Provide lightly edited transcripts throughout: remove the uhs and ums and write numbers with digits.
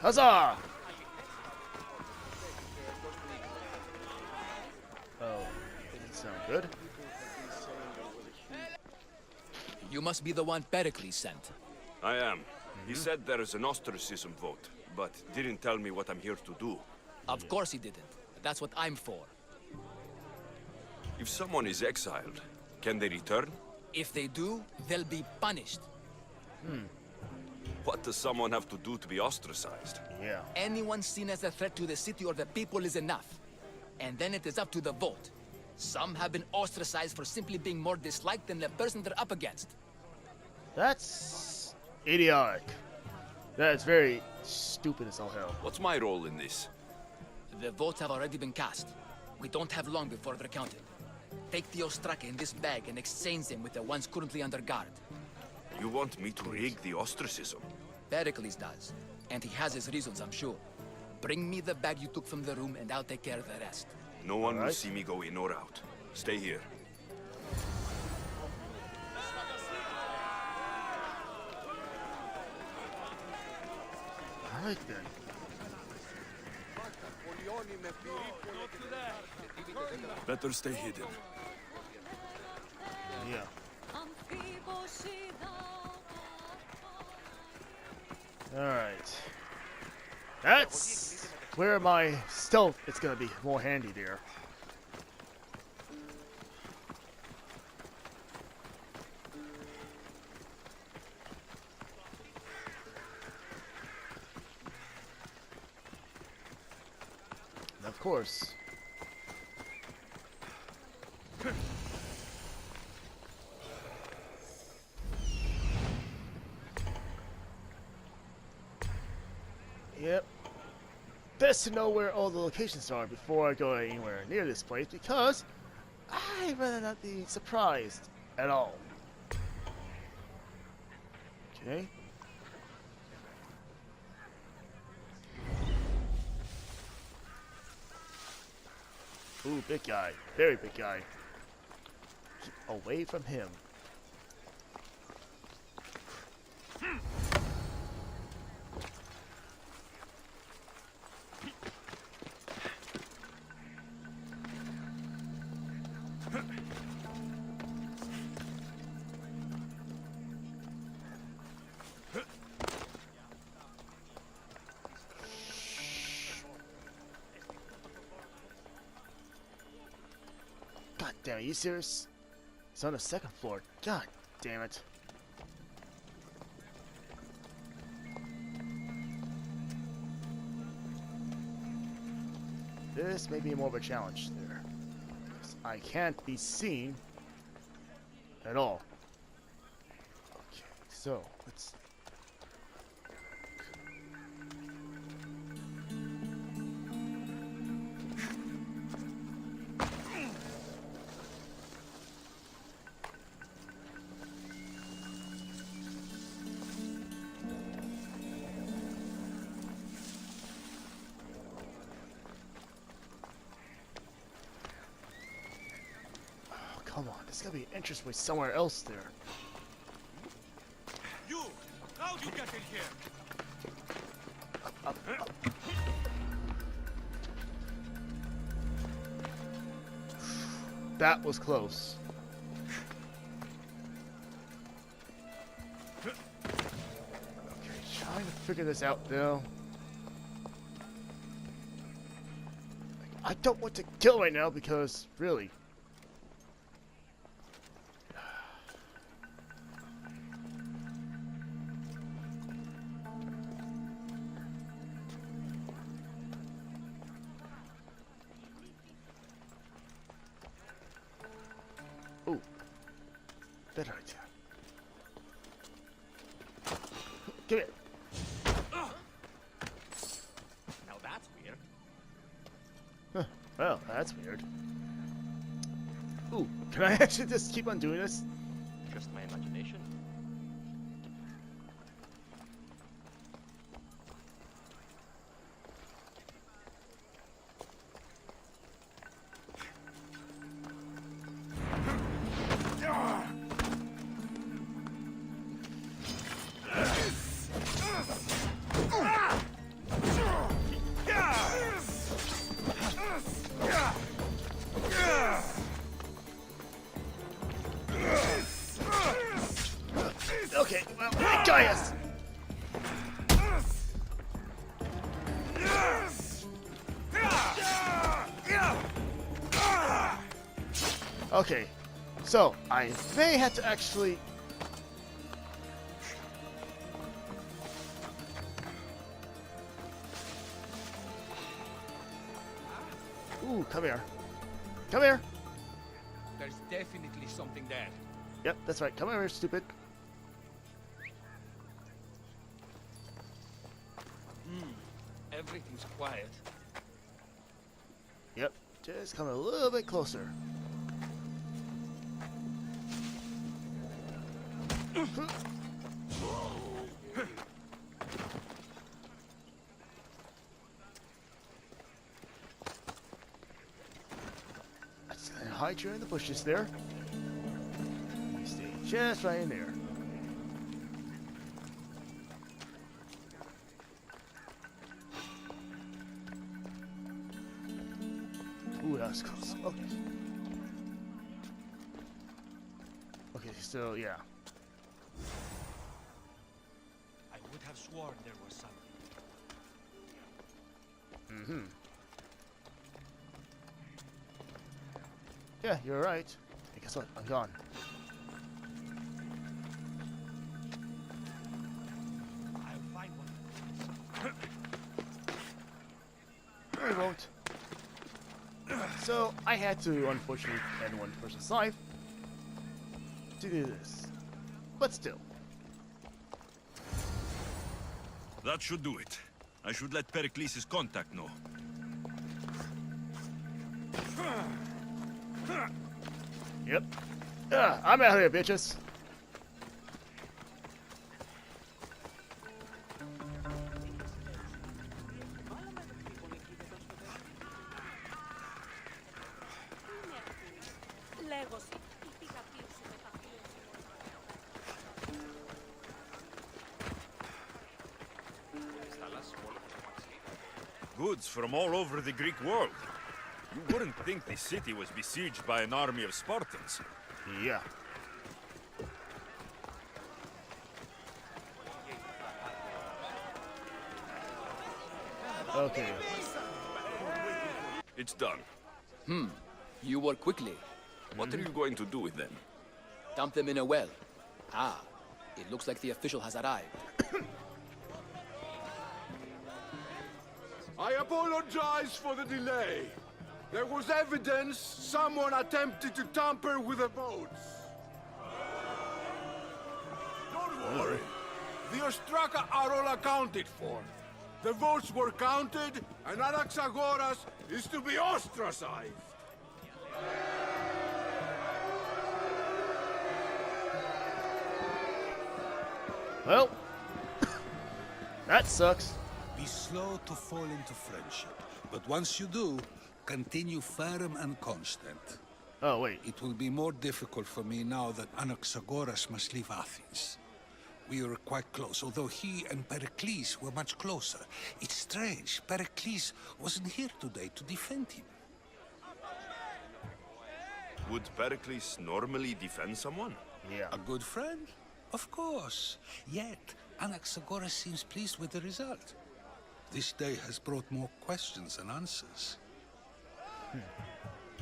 Huzzah! Oh, didn't sound good. You must be the one Pericles sent. I am. He said there is an ostracism vote, but didn't tell me what I'm here to do. Of course he didn't. That's what I'm for. If someone is exiled, can they return? If they do, they'll be punished. What does someone have to do to be ostracized? Yeah. Anyone seen as a threat to the city or the people is enough. And then it is up to the vote. Some have been ostracized for simply being more disliked than the person they're up against. That's idiotic. That is very stupid as all hell. What's my role in this? The votes have already been cast. We don't have long before they're counted. Take the ostraka in this bag and exchange them with the ones currently under guard. You want me to rig the ostracism? Pericles does. And he has his reasons, I'm sure. Bring me the bag you took from the room and I'll take care of the rest. No one will Alright. see me go in or out. Stay here. Alright then. Better stay hidden. Yeah. Alright. That's where my stealth is gonna be more handy there. And of course. Yep. Best to know where all the locations are before I go anywhere near this place because I'd rather not be surprised at all. Okay. Ooh, big guy. Very big guy. Keep away from him. God damn, are you serious? It's on the second floor. God damn it. This may be more of a challenge there. 'Cause I can't be seen at all. Okay, so let's. Come on, there's gotta be an entranceway somewhere else there. You! How'd you get in here? Up. That was close. Okay, trying to figure this out though. I don't want to kill right now because, really. Ooh, better idea. Give it. Now that's weird. Huh. Well, that's weird. Ooh, can I actually just keep on doing this? Just my imagination. Okay, so I may have to actually. Ooh, come here. Come here. There's definitely something there. Yep, that's right. Come here, stupid. Everything's quiet. Yep, just come a little bit closer. Let's hide you in the bushes there. You stay just right in there. Ooh, that was close. Okay. Okay, so yeah. I would have sworn there was something. Mm-hmm. Yeah, you're right. Hey, guess what? I'm gone. I'll find one. No, you won't. So, I had to, unfortunately, end one person's life to do this. But still. That should do it. I should let Pericles' contact know. Yep. I'm out here, bitches. Goods from all over the Greek world. You wouldn't think the city was besieged by an army of Spartans. Yeah. Okay. It's done. You work quickly. What are you going to do with them? Dump them in a well. Ah, it looks like the official has arrived. I apologize for the delay. There was evidence someone attempted to tamper with the votes. Don't worry. The Ostraka are all accounted for. The votes were counted, and Anaxagoras is to be ostracized. Well, that sucks. Be slow to fall into friendship, but once you do, continue firm and constant. Oh, wait. It will be more difficult for me now that Anaxagoras must leave Athens. We were quite close, although he and Pericles were much closer. It's strange, Pericles wasn't here today to defend him. Would Pericles normally defend someone? Yeah. A good friend? Of course. Yet, Anaxagoras seems pleased with the result. This day has brought more questions than answers.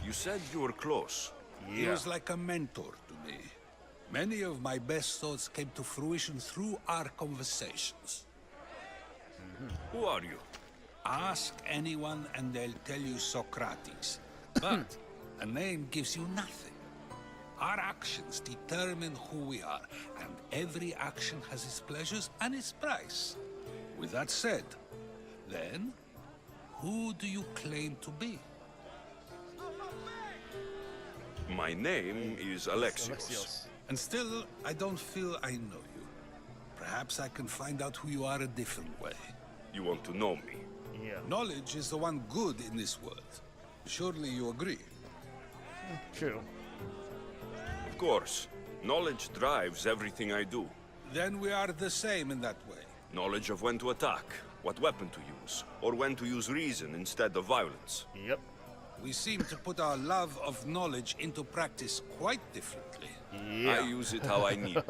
You said you were close. He was like a mentor to me. Many of my best thoughts came to fruition through our conversations. Who are you? Ask anyone and they'll tell you Socrates. But a name gives you nothing. Our actions determine who we are, and every action has its pleasures and its price. With that said, then, who do you claim to be? My name is Alexios. And still, I don't feel I know you. Perhaps I can find out who you are a different way. You want to know me? Yeah. Knowledge is the one good in this world. Surely you agree? True. Of course. Knowledge drives everything I do. Then we are the same in that way. Knowledge of when to attack, what weapon to use, or when to use reason instead of violence. Yep. We seem to put our love of knowledge into practice quite differently. Yeah. I use it how I need.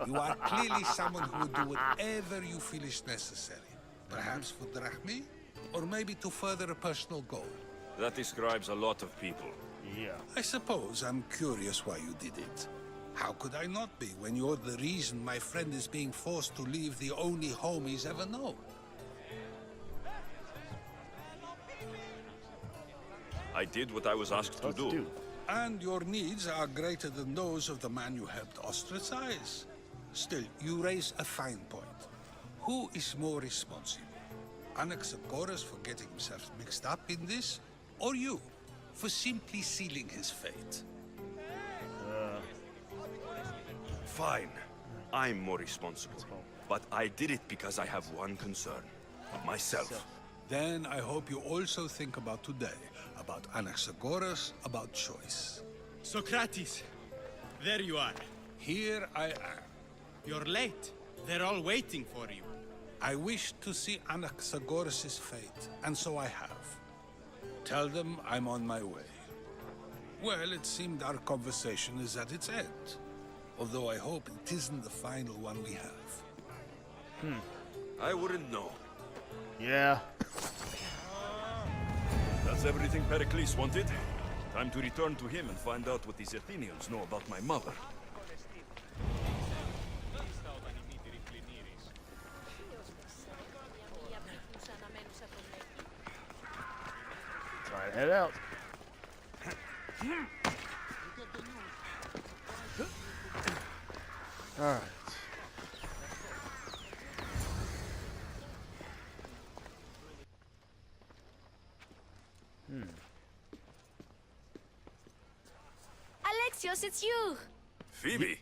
You are clearly someone who would do whatever you feel is necessary. Perhaps for drachmae, or maybe to further a personal goal. That describes a lot of people. Yeah. I suppose I'm curious why you did it. How could I not be when you're the reason my friend is being forced to leave the only home he's ever known? I did what I was asked to do. And your needs are greater than those of the man you helped ostracize. Still, you raise a fine point. Who is more responsible? Anaxagoras for getting himself mixed up in this, or you for simply sealing his fate? Fine. I'm more responsible. But I did it because I have one concern. Myself. Then I hope you also think about today, about Anaxagoras, about choice. Socrates, there you are. Here I am. You're late. They're all waiting for you. I wish to see Anaxagoras' fate, and so I have. Tell them I'm on my way. Well, it seemed our conversation is at its end. Although I hope it isn't the final one we have. I wouldn't know. Yeah. That's everything Pericles wanted. Time to return to him and find out what these Athenians know about my mother. Try to head out. Alright. Alexios, it's you! Phoebe!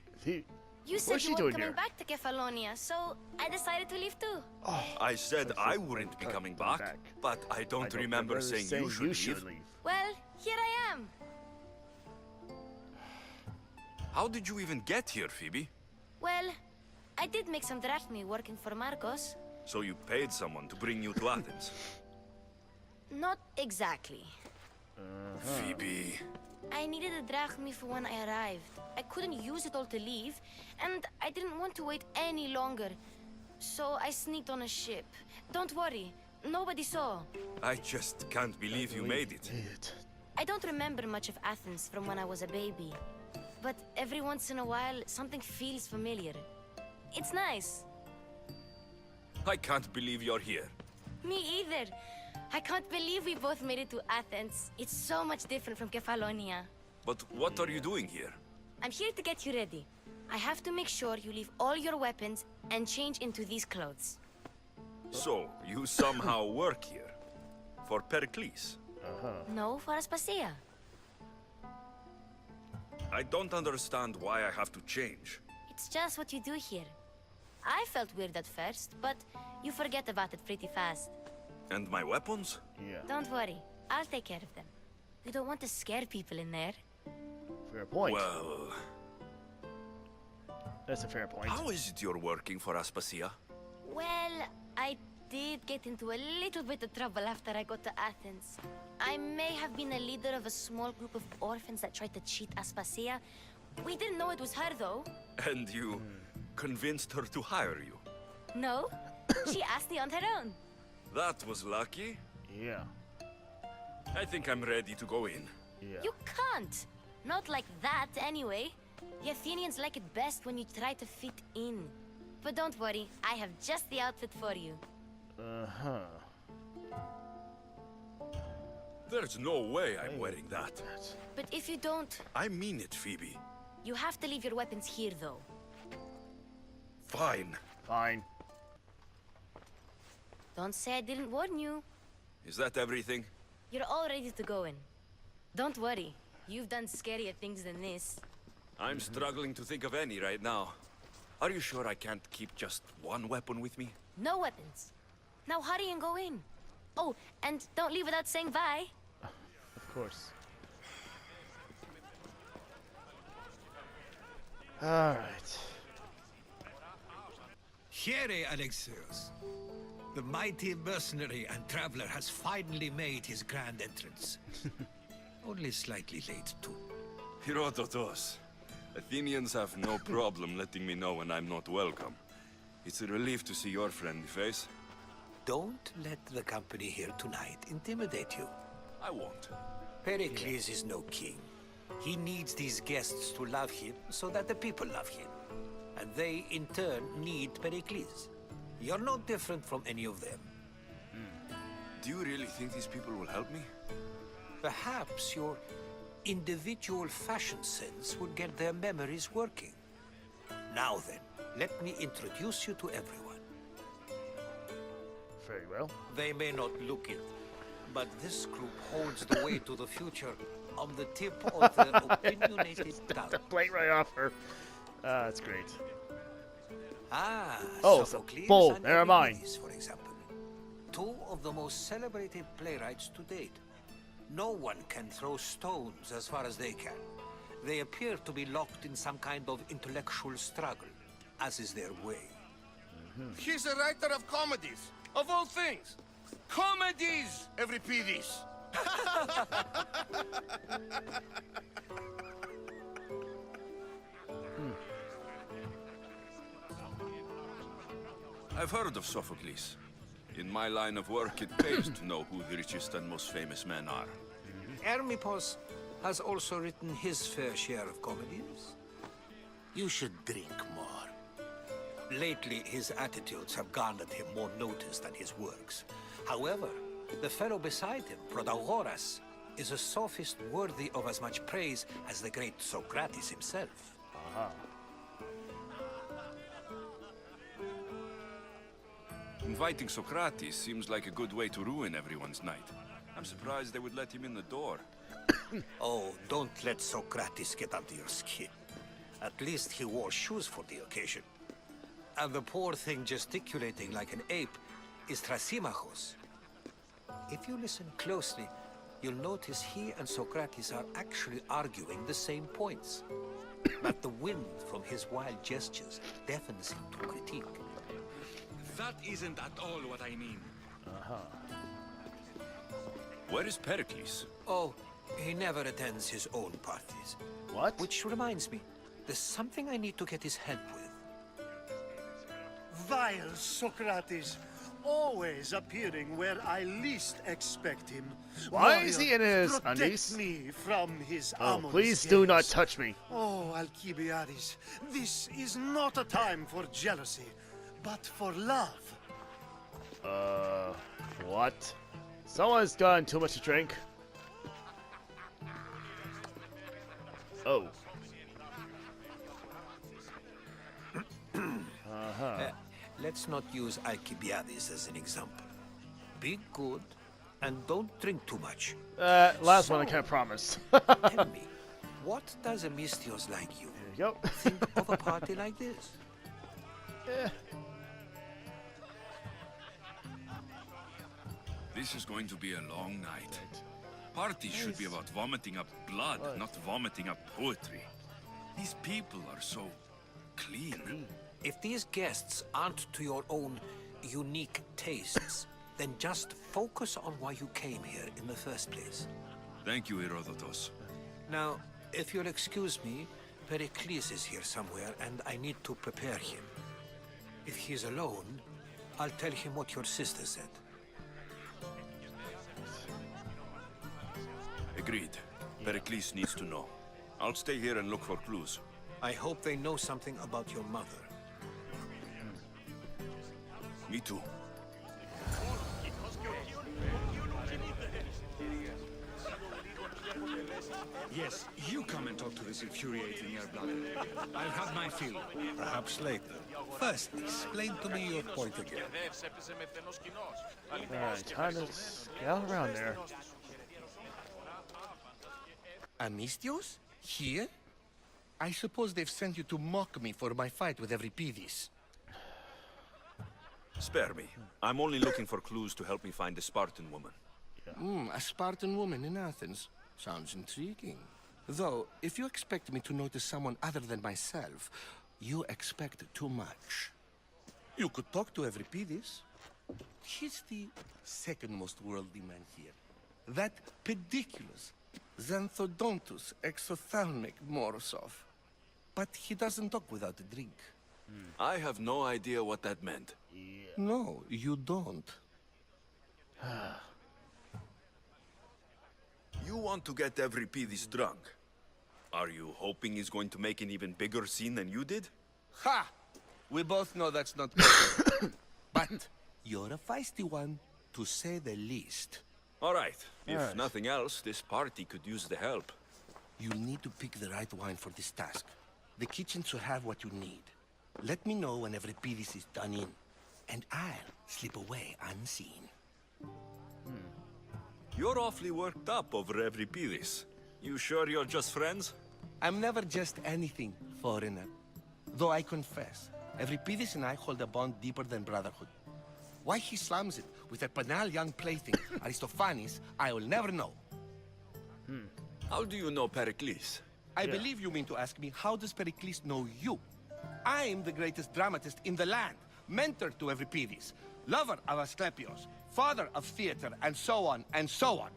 You said you weren't coming back to Kefalonia, so I decided to leave too. I said I wouldn't be coming back, but I don't remember saying you should leave. Well, here I am. How did you even get here, Phoebe? Well, I did make some drachmi working for Marcos. So you paid someone to bring you to Athens? Not exactly. Phoebe... I needed a drachmi for when I arrived. I couldn't use it all to leave, and I didn't want to wait any longer. So I sneaked on a ship. Don't worry, nobody saw. I just can't believe you made it. I don't remember much of Athens from when I was a baby. But every once in a while, something feels familiar. It's nice. I can't believe you're here. Me either. I can't believe we both made it to Athens. It's so much different from Kefalonia. But what are you doing here? I'm here to get you ready. I have to make sure you leave all your weapons and change into these clothes. So, you somehow work here? For Pericles? No, for Aspasia. I don't understand why I have to change. It's just what you do here. I felt weird at first, but you forget about it pretty fast. And my weapons? Yeah. Don't worry, I'll take care of them. You don't want to scare people in there. Fair point. Well... That's a fair point. How is it you're working for Aspasia? Well, I did get into a little bit of trouble after I got to Athens. I may have been a leader of a small group of orphans that tried to cheat Aspasia. We didn't know it was her, though. And you convinced her to hire you? No, she asked me on her own. That was lucky. Yeah. I think I'm ready to go in. Yeah. You can't. Not like that, anyway. The Athenians like it best when you try to fit in. But don't worry, I have just the outfit for you. There's no way I'm wearing that. But if you don't, I mean it, Phoebe. you have to leave your weapons here, though. Fine. Fine. Don't say I didn't warn you. Is that everything? You're all ready to go in. Don't worry, you've done scarier things than this. I'm struggling to think of any right now. Are you sure I can't keep just one weapon with me? No weapons. Now hurry and go in. Oh, and don't leave without saying bye. Of course. Alright. Here, Alexios. The mighty mercenary and traveler has finally made his grand entrance. Only slightly late, too. Herodotus. Athenians have no problem letting me know when I'm not welcome. It's a relief to see your friendly face. Don't let the company here tonight intimidate you. I won't. Pericles is no king. He needs these guests to love him so that the people love him. And they, in turn, need Pericles. You're no different from any of them. Do you really think these people will help me? Perhaps your individual fashion sense will get their memories working. Now then, let me introduce you to everyone. Very well. They may not look it, but this group holds the way to the future on the tip of their opinionated tongue. The plate right off her. That's great. Ah, Oh, Sophocles bull. and Never mind. Euripides, for example. Two of the most celebrated playwrights to date. No one can throw stones as far as they can. They appear to be locked in some kind of intellectual struggle, as is their way. He's a writer of comedies, of all things. Comedies, Euripides. I've heard of Sophocles. In my line of work, it pays to know who the richest and most famous men are. Hermippos has also written his fair share of comedies. You should drink more. Lately, his attitudes have garnered him more notice than his works. However, the fellow beside him, Protagoras, is a sophist worthy of as much praise as the great Socrates himself. Inviting Socrates seems like a good way to ruin everyone's night. I'm surprised they would let him in the door. Oh, don't let Socrates get under your skin. At least he wore shoes for the occasion. And the poor thing gesticulating like an ape is Thrasymachos. If you listen closely, you'll notice he and Socrates are actually arguing the same points. But the wind from his wild gestures deafens him to critique. That isn't at all what I mean. Where is Pericles? Oh, he never attends his own parties. What? Which reminds me, there's something I need to get his help with. Vile Socrates, always appearing where I least expect him. Why is he in Warrior, his protect undies? me from his Oh, amorous please do not gaze. touch me. Oh, Alcibiades, this is not a time for jealousy, but for love. What? Someone's gotten too much to drink. Oh. Let's not use Alcibiades as an example. Be good, and don't drink too much. Last one I So- can't promise. Tell me, what does a Mystios like you There you go. think of a party like this? This is going to be a long night. Parties should be about vomiting up blood, not vomiting up poetry. These people are so clean. If these guests aren't to your own unique tastes, then just focus on why you came here in the first place. Thank you, Herodotus. Now, if you'll excuse me, Pericles is here somewhere, and I need to prepare him. If he's alone, I'll tell him what your sister said. Agreed. Pericles needs to know. I'll stay here and look for clues. I hope they know something about your mother. Me too. Yes, you come and talk to this infuriating air-blooded. I've had my fill. Perhaps later. First, explain to me your point again. Alright, time to get out around there. Amistios? Here? I suppose they've sent you to mock me for my fight with Euripides. Spare me. I'm only looking for clues to help me find the Spartan woman. A Spartan woman in Athens. Sounds intriguing. Though, if you expect me to notice someone other than myself, you expect too much. You could talk to Euripides. He's the second most worldly man here. That pediculous, Xanthodontus exophthalmic Morosov. But he doesn't talk without a drink. I have no idea what that meant. No, you don't. You want to get Euripides drunk. Are you hoping he's going to make an even bigger scene than you did? Ha! We both know that's not possible. But you're a feisty one, to say the least. All right. If nothing else, this party could use the help. You'll need to pick the right wine for this task. The kitchen should have what you need. Let me know when Euripides is done in, and I'll slip away unseen. You're awfully worked up over Euripides. You sure you're just friends? I'm never just anything, foreigner. Though I confess, Euripides and I hold a bond deeper than brotherhood. Why he slams it with a banal young plaything, Aristophanes, I will never know. How do you know Pericles? I believe you mean to ask me, how does Pericles know you? I'm the greatest dramatist in the land, mentor to Euripides, lover of Asclepios, father of theater, and so on, and so on.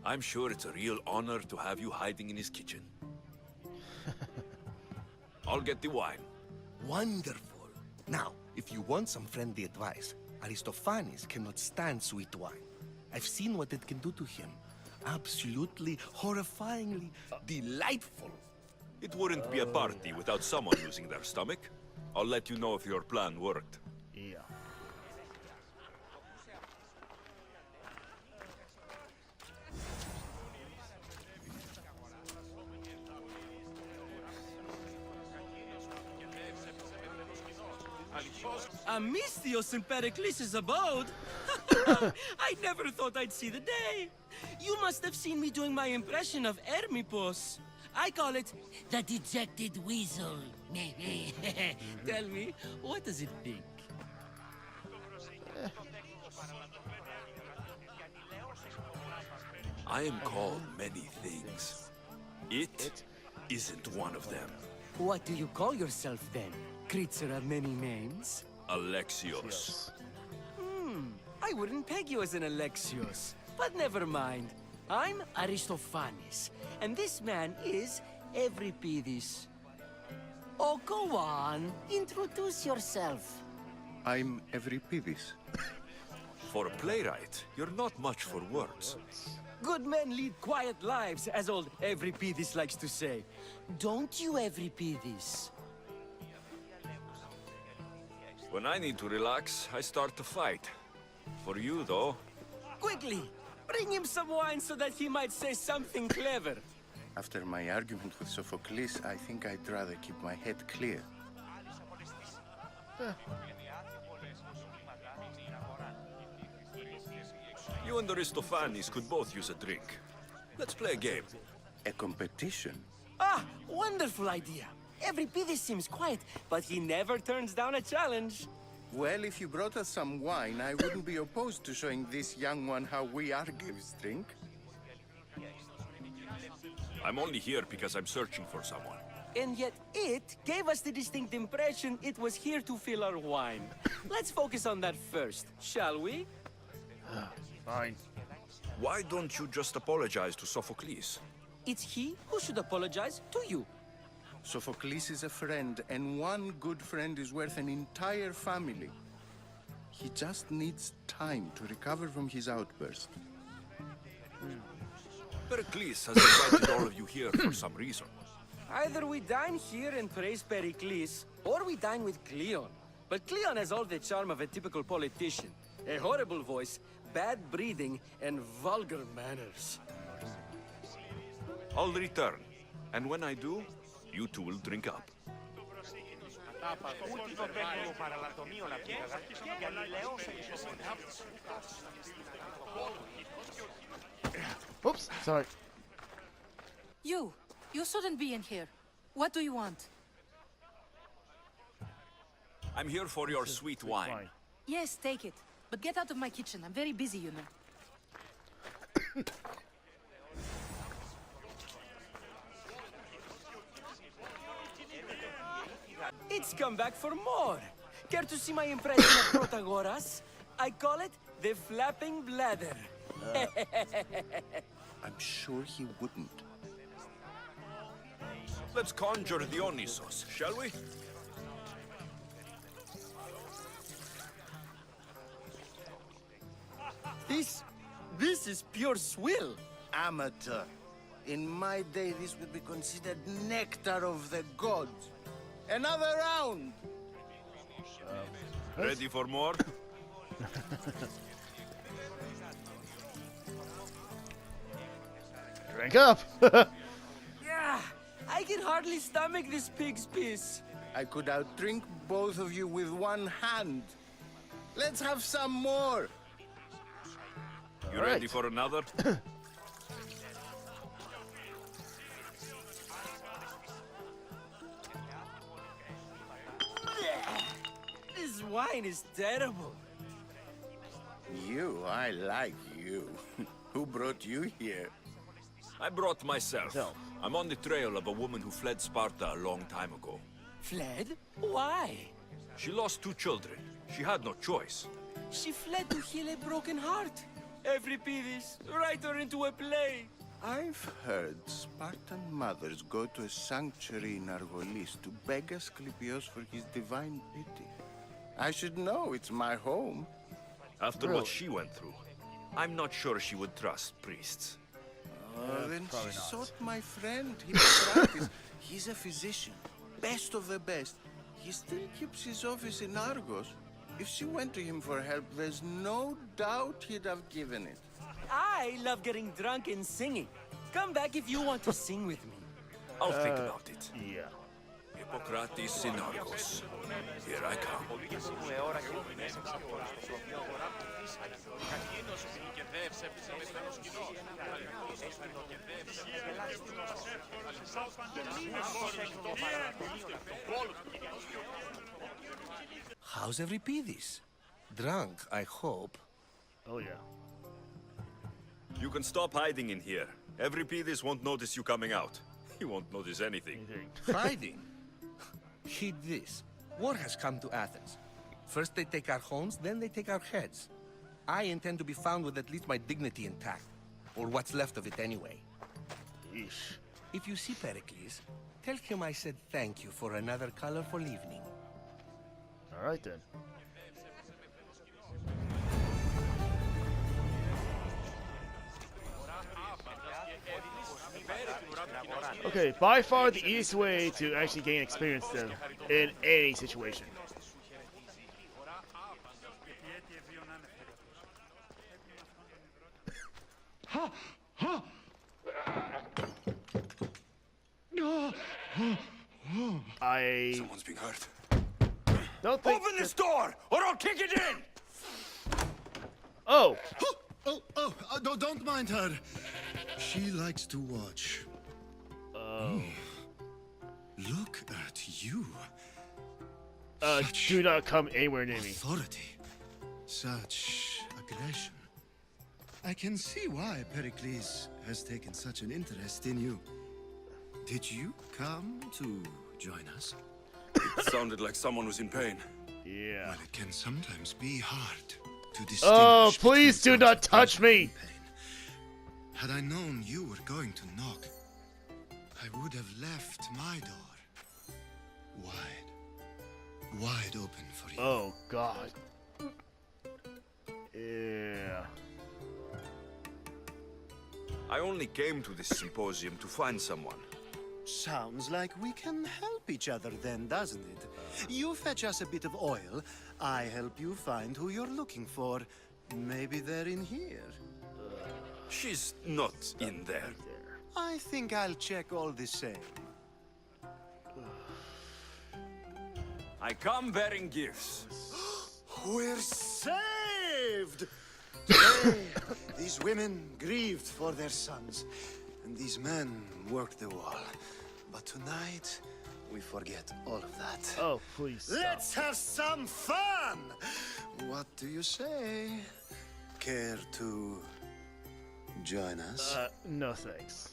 I'm sure it's a real honor to have you hiding in his kitchen. I'll get the wine. Wonderful. Now, if you want some friendly advice, Aristophanes cannot stand sweet wine. I've seen what it can do to him. Absolutely, horrifyingly delightful. It wouldn't be a party without someone losing their stomach. I'll let you know if your plan worked. Yeah. Amistios in Pericles' abode? I never thought I'd see the day. You must have seen me doing my impression of Hermippos. I call it the dejected weasel. Tell me, what does it think? I am called many things. It isn't one of them. What do you call yourself then? Creature of many names? Alexios. I wouldn't peg you as an Alexios, but never mind. I'm Aristophanes, and this man is Euripides. Oh, go on. Introduce yourself. I'm Euripides. For a playwright, you're not much for words. Good men lead quiet lives, as old Euripides likes to say. Don't you, Euripides? When I need to relax, I start to fight. For you, though... Quickly! Bring him some wine so that he might say something clever. After my argument with Sophocles, I think I'd rather keep my head clear. You and Aristophanes could both use a drink. Let's play a game. A competition? Ah, wonderful idea. Euripides seems quiet, but he never turns down a challenge. Well, if you brought us some wine, I wouldn't be opposed to showing this young one how we Argives drink. I'm only here because I'm searching for someone. And yet it gave us the distinct impression it was here to fill our wine. Let's focus on that first, shall we? Fine. Why don't you just apologize to Sophocles? It's he who should apologize to you. Sophocles is a friend, and one good friend is worth an entire family. He just needs time to recover from his outburst. Pericles has invited all of you here for some reason. Either we dine here and praise Pericles, or we dine with Cleon. But Cleon has all the charm of a typical politician. A horrible voice, bad breeding, and vulgar manners. I'll return, and when I do, you two will drink up. Oops, sorry. You shouldn't be in here. What do you want? I'm here for your sweet wine. Yes, take it. But get out of my kitchen. I'm very busy, you know. It's come back for more. Care to see my impression of Protagoras? I call it the flapping bladder. I'm sure he wouldn't. Let's conjure Dionysos, shall we? This is pure swill. Amateur. In my day, this would be considered nectar of the gods. Another round! Ready for more? Drink up! Yeah, I can hardly stomach this pig's piss. I could outdrink both of you with one hand. Let's have some more! You ready for another? This wine is terrible. You, I like you. Who brought you here? I brought myself. I'm on the trail of a woman who fled Sparta a long time ago. Fled? Why? She lost 2 children. She had no choice. She fled to heal a broken heart. Euripides, write her into a play. I've heard Spartan mothers go to a sanctuary in Argolis to beg Asclepios for his divine pity. I should know, it's my home. After what she went through, I'm not sure she would trust priests. Then she sought my friend, Hippocrates. He's a physician, best of the best. He still keeps his office in Argos. If she went to him for help, there's no doubt he'd have given it. I love getting drunk and singing. Come back if you want to sing with me. I'll think about it. Yeah. Hippocrates in Argos. Here I come. How's Euripides? Drunk, I hope. Oh, yeah. You can stop hiding in here. Euripides won't notice you coming out. He won't notice anything. Hiding? Heed this. War has come to Athens. First they take our homes, then they take our heads. I intend to be found with at least my dignity intact. Or what's left of it anyway. Yeesh. If you see Pericles, tell him I said thank you for another colorful evening. Alright then. Okay, by far the easiest way to actually gain experience then in any situation. Someone's being hurt. Don't think Open this door, or I'll kick it in! Oh! Don't mind her. She likes to watch. Oh. Look at you. Do not come anywhere near me. Authority. Such aggression. I can see why Pericles has taken such an interest in you. Did you come to join us? It sounded like someone was in pain. Yeah. Well, it can sometimes be hard to distinguish. Oh, please do not touch me! Had I known you were going to knock, I would have left my door wide open for you. Oh, God. Yeah. I only came to this symposium to find someone. Sounds like we can help each other then, doesn't it? You fetch us a bit of oil, I help you find who you're looking for. Maybe they're in here. She's not in there. I think I'll check all the same. I come bearing gifts. We're saved! Today, these women grieved for their sons, and these men worked the wall. But tonight, we forget all of that. Oh, please stop. Let's have some fun! What do you say? Care to join us? No thanks.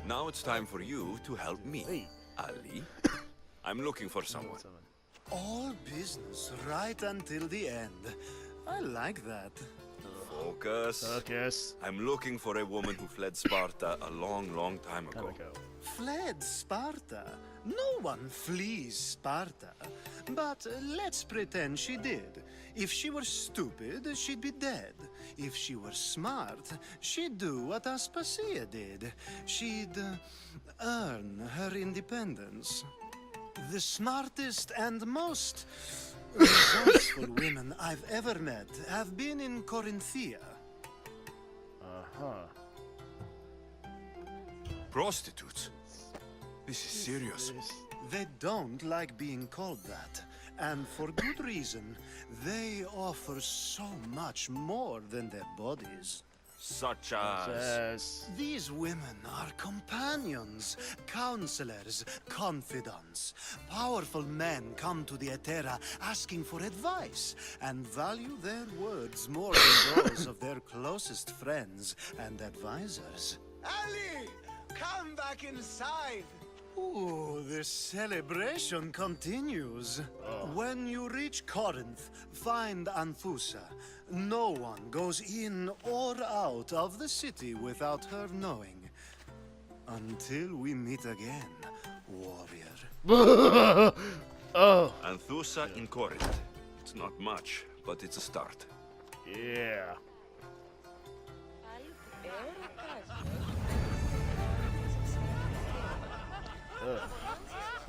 Now it's time for you to help me, Hey. Ali. I'm looking for someone. All business right until the end. I like that. Focus. Focus. I'm looking for a woman who fled Sparta a long, long time ago. Fled Sparta? No one flees Sparta. But let's pretend she did. If she were stupid, she'd be dead. If she were smart, she'd do what Aspasia did. She'd earn her independence. The smartest and most resourceful women I've ever met have been in Corinthia. Uh-huh. Prostitutes? This is serious. They don't like being called that. And for good reason. They offer so much more than their bodies. Such as... These women are companions, counselors, confidants. Powerful men come to the Etera asking for advice and value their words more than those of their closest friends and advisors. Ali! Come back inside! Ooh, the celebration continues. When you reach Corinth, find Anthusa. No one goes in or out of the city without her knowing. Until we meet again, warrior. Oh. Anthusa in Corinth. It's not much, but it's a start. Yeah.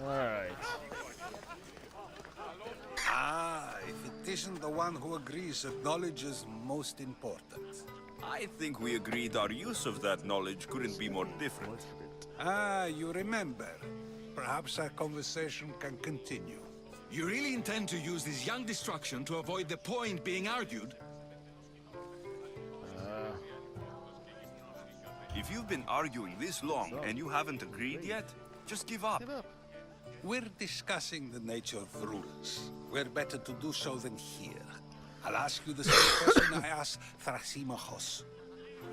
Alright. Ah, if it isn't the one who agrees that knowledge is most important. I think we agreed our use of that knowledge couldn't be more different. Ah, you remember. Perhaps our conversation can continue. You really intend to use this young destruction to avoid the point being argued? If you've been arguing this long and you haven't agreed yet, just give up. We're discussing the nature of rulers. We're better to do so than here. I'll ask you the same question I asked Thrasymachos.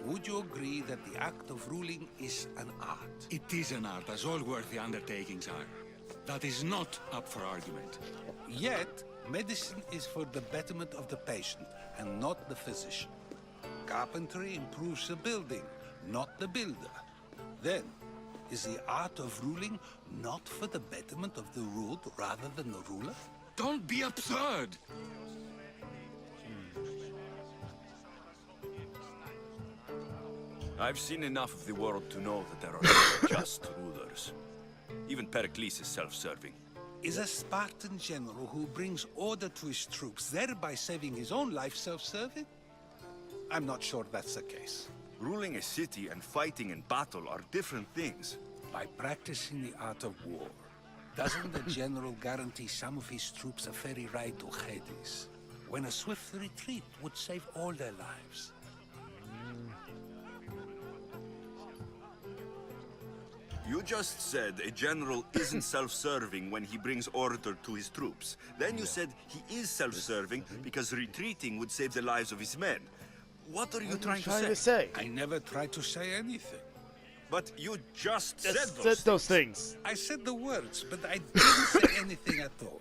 Would you agree that the act of ruling is an art? It is an art, as all worthy undertakings are. That is not up for argument. Yet, medicine is for the betterment of the patient, and not the physician. Carpentry improves the building, not the builder. Then, is the art of ruling not for the betterment of the ruled rather than the ruler? Don't be absurd! I've seen enough of the world to know that there are no just rulers. Even Pericles is self-serving. Is a Spartan general who brings order to his troops, thereby saving his own life, self-serving? I'm not sure that's the case. Ruling a city and fighting in battle are different things. By practicing the art of war, doesn't the general guarantee some of his troops a ferry ride to Hades, when a swift retreat would save all their lives? You just said a general isn't self-serving when he brings order to his troops. Then you said he is self-serving because retreating would save the lives of his men. What are you trying to say? I never tried to say anything. But you just Said said those things. I said the words, but I didn't say anything at all.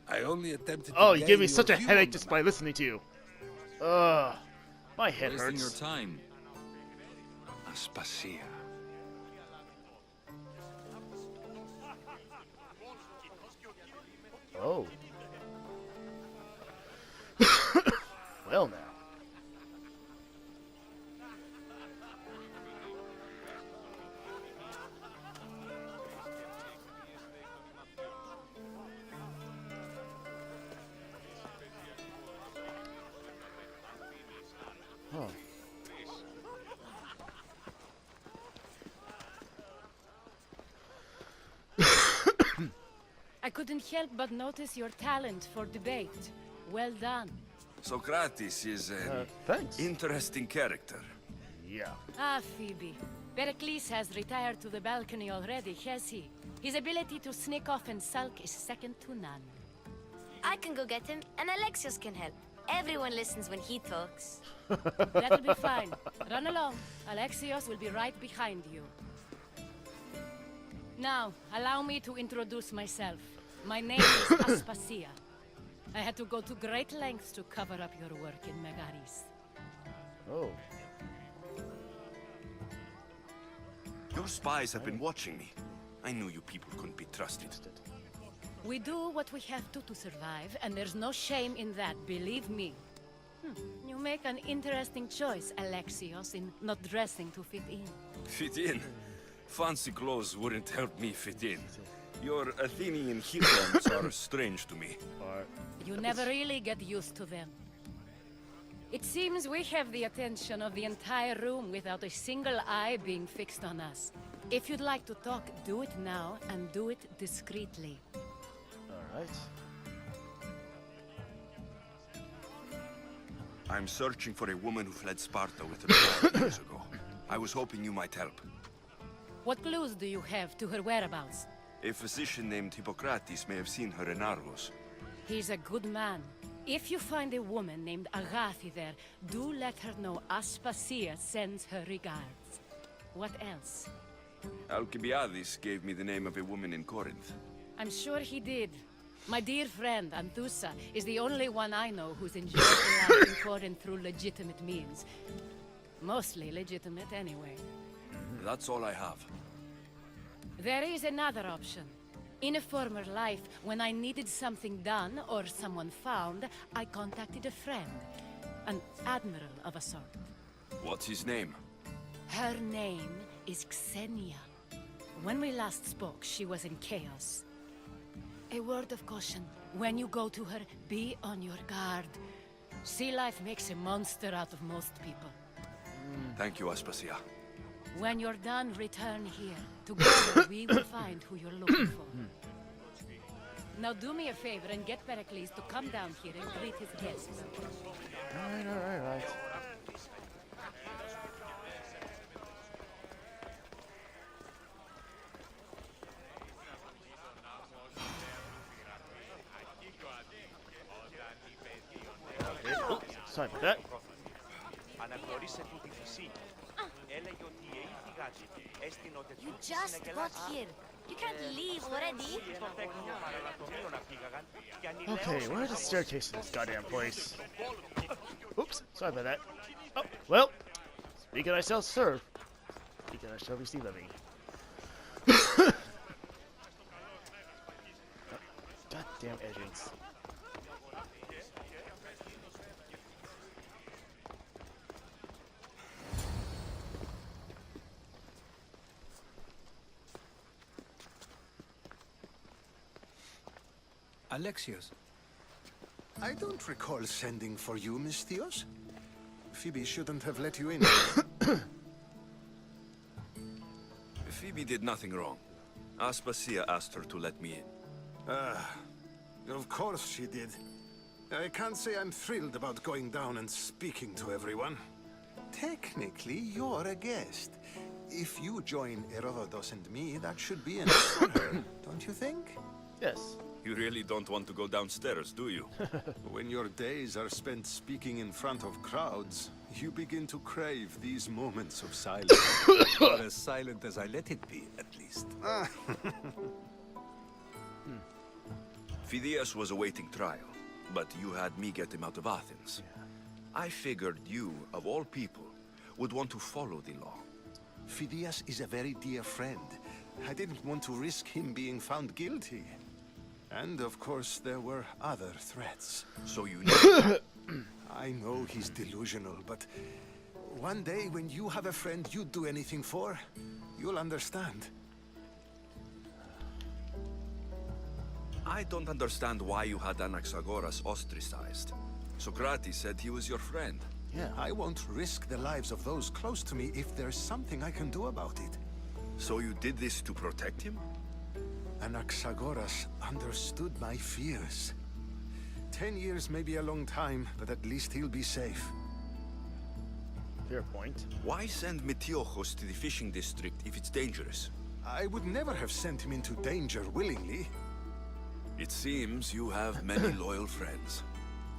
I only attempted to Oh, you give me gain such a your view headache on just the by listening to you. Ugh. My head Wasting hurts. your time. Aspasia. Oh. Well now. Huh. I couldn't help but notice your talent for debate. Well done. Socrates is an interesting character. Yeah. Ah, Phoebe. Pericles has retired to the balcony already, has he? His ability to sneak off and sulk is second to none. I can go get him, and Alexios can help. Everyone listens when he talks. That'll be fine. Run along. Alexios will be right behind you. Now, allow me to introduce myself. My name is Aspasia. I had to go to great lengths to cover up your work in Megaris. Oh. Your spies have been watching me. I knew you people couldn't be trusted. We do what we have to survive, and there's no shame in that, believe me. You make an interesting choice, Alexios, in not dressing to fit in. Fit in? Fancy clothes wouldn't help me fit in. Your Athenian heroes are strange to me. You never really get used to them. It seems we have the attention of the entire room without a single eye being fixed on us. If you'd like to talk, do it now, and do it discreetly. Alright. I'm searching for a woman who fled Sparta with her child years ago. I was hoping you might help. What clues do you have to her whereabouts? A physician named Hippocrates may have seen her in Argos. He's a good man. If you find a woman named Agathi there, do let her know Aspasia sends her regards. What else? Alcibiades gave me the name of a woman in Corinth. I'm sure he did. My dear friend, Anthusa, is the only one I know who's enjoyed a life in Corinth through legitimate means. Mostly legitimate, anyway. That's all I have. There is another option. In a former life, when I needed something done or someone found, I contacted a friend. An admiral of a sort. What's his name? Her name is Xenia. When we last spoke, she was in chaos. A word of caution. When you go to her, be on your guard. Sea life makes a monster out of most people. Thank you, Aspasia. When you're done, return here. Together, we will find who you're looking for. Now do me a favor and get Pericles to come down here and greet his guests. Alright. Okay. Oh, sorry about that. You just got here. You can't leave already. Okay, where's the staircase in this goddamn place? Oops, sorry about that. Oh, well, speaking I shall serve. Speaking I shall receive, I mean. Goddamn edgings. Alexios. I don't recall sending for you, Misthios. Phoebe shouldn't have let you in. Phoebe did nothing wrong. Aspasia asked her to let me in. Of course she did. I can't say I'm thrilled about going down and speaking to everyone. Technically, you're a guest. If you join Herodotus and me, that should be enough for her, don't you think? Yes. You really don't want to go downstairs, do you? When your days are spent speaking in front of crowds, you begin to crave these moments of silence. Or as silent as I let it be, at least. Phidias was awaiting trial, but you had me get him out of Athens. Yeah. I figured you, of all people, would want to follow the law. Phidias is a very dear friend. I didn't want to risk him being found guilty. And of course, there were other threats. So you know... I know he's delusional, but one day when you have a friend you'd do anything for, you'll understand. I don't understand why you had Anaxagoras ostracized. Socrates said he was your friend. Yeah, I won't risk the lives of those close to me if there's something I can do about it. So you did this to protect him? Anaxagoras understood my fears. 10 years may be a long time, but at least he'll be safe. Fair point. Why send Metiochos to the fishing district if it's dangerous? I would never have sent him into danger willingly. It seems you have many loyal friends.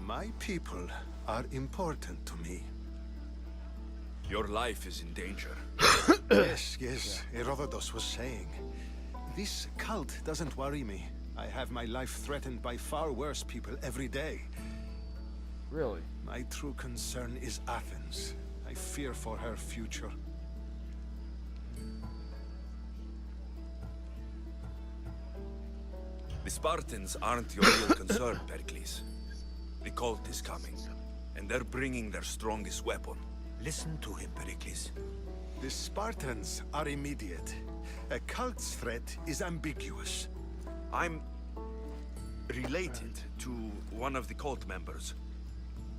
My people are important to me. Your life is in danger. Yes, Herodotus was saying. This cult doesn't worry me. I have my life threatened by far worse people every day. Really? My true concern is Athens. I fear for her future. The Spartans aren't your real concern, Pericles. The cult is coming, and they're bringing their strongest weapon. Listen to him, Pericles. The Spartans are immediate. A cult's threat is ambiguous. I'm related to one of the cult members,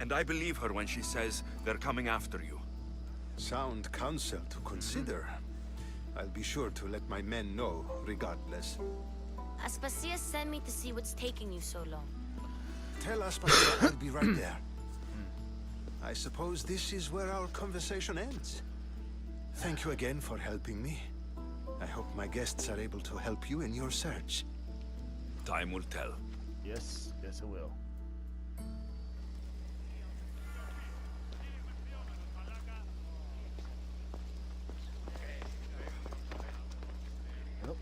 and I believe her when she says they're coming after you. Sound counsel to consider. I'll be sure to let my men know, regardless. Aspasia sent me to see what's taking you so long. Tell Aspasia I'll be right there. I suppose this is where our conversation ends. Thank you again for helping me. I hope my guests are able to help you in your search. Time will tell. Yes, yes it will. Well,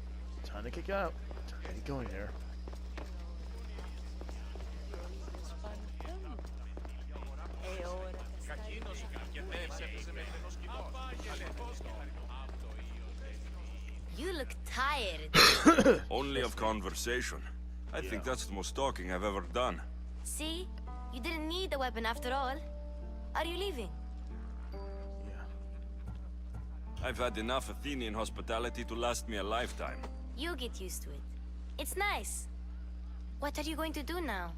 time to kick out. Time to get going there. You look tired. Only of conversation. I think that's the most talking I've ever done. See? You didn't need the weapon after all. Are you leaving? I've had enough Athenian hospitality to last me a lifetime. You get used to it. It's nice. What are you going to do now?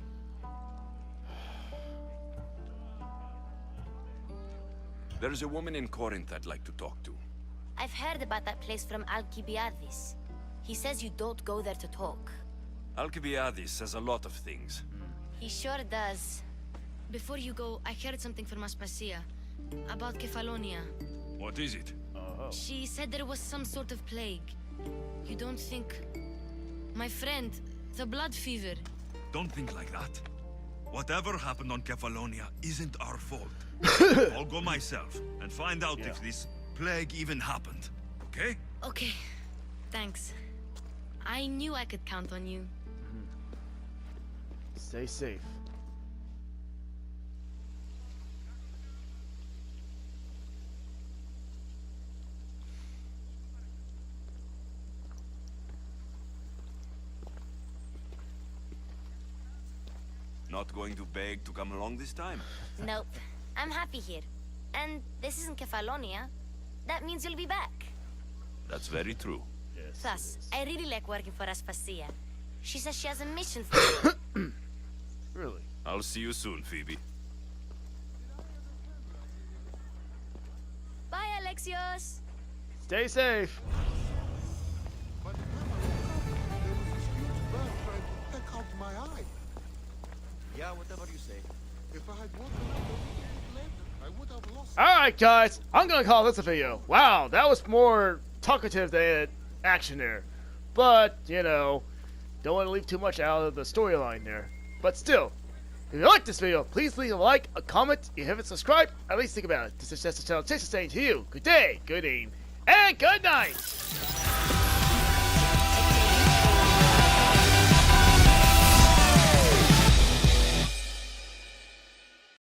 There's a woman in Corinth I'd like to talk to. I've heard about that place from Alcibiades. He says you don't go there to talk. Alcibiades says a lot of things. He sure does. Before you go, I heard something from Aspasia about Kefalonia. What is it? She said there was some sort of plague. You don't think... My friend, the blood fever. Don't think like that. Whatever happened on Kefalonia isn't our fault. I'll go myself and find out if this plague even happened. Okay? Okay. Thanks. I knew I could count on you. Stay safe. Not going to beg to come along this time? Nope. I'm happy here. And this isn't Kefalonia. That means you'll be back. That's very true. Plus, I really like working for Aspasia. She says she has a mission for you. Really? I'll see you soon, Phoebe. Bye, Alexios. Stay safe. But there was this huge bird trying to peck out my eye. Yeah, whatever you say. If I had woken up a little bit later, I would have lost. Alright guys, I'm gonna call this a video. Wow, that was more talkative than action there. But, you know, don't want to leave too much out of the storyline there. But still, if you like this video, please leave a like, a comment. If you haven't subscribed, at least think about it. This is just a channel saying to you, good day, good evening, and good night!